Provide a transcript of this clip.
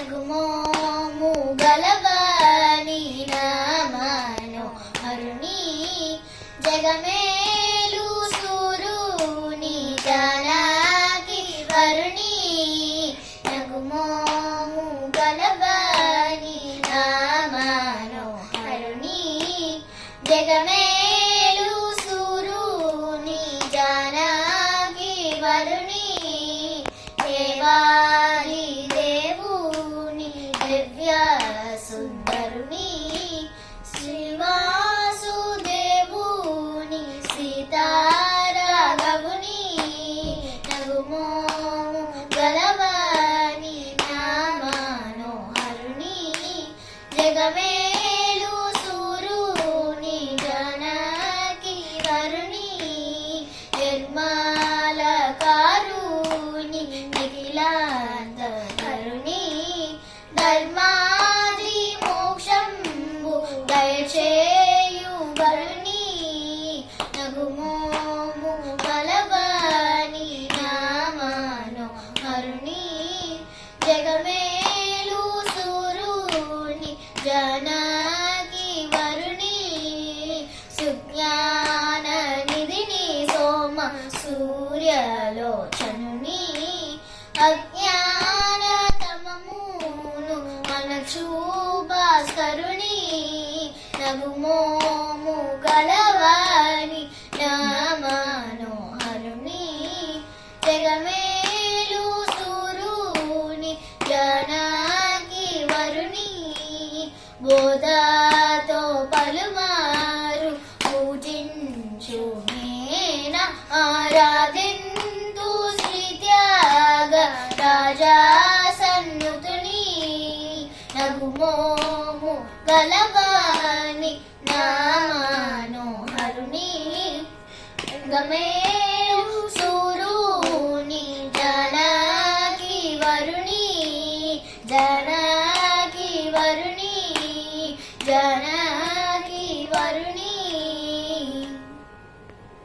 నగుమోము గలవాని నామను హరుని జగమేలు సూరుని జానకి వరుని నగుమోము గలవాని నామను హరుని జగమేలు సూరుని జానకి వరుని దేవాది దేవుని దివ్య సుందరుని శ్రీవాసుదేవుని సీతారాఘవుని నగుమోము గలవాని నామనోహరుని జగమేలు సూరుని జానకి వరుని నిర్మలకారుని నిఖిలాంత కరుని ధర్మాది మోక్షంబు దయచేయు వరుని నగుమోము గలవాని నామను హరుని జగమేలు సూరుని జానకి వరుని సుజ్ఞాన నిధిని సోమ సూర్యలోచనుని అజ్ఞాన తమమును మనచు భాస్కరుని నగుమోము గలవాని నామనోహరుని జగమేలు సూరుని జానకి వరుని బోధతో పలుమారు పూజించు నేన ఆరాధింతు శ్రీత్యాగ రాజా సన్నుతుని నగుమోము గలవాని నామనోహరుని గమేలు సూరుని జానకి వరుని జానకి వరుని జాన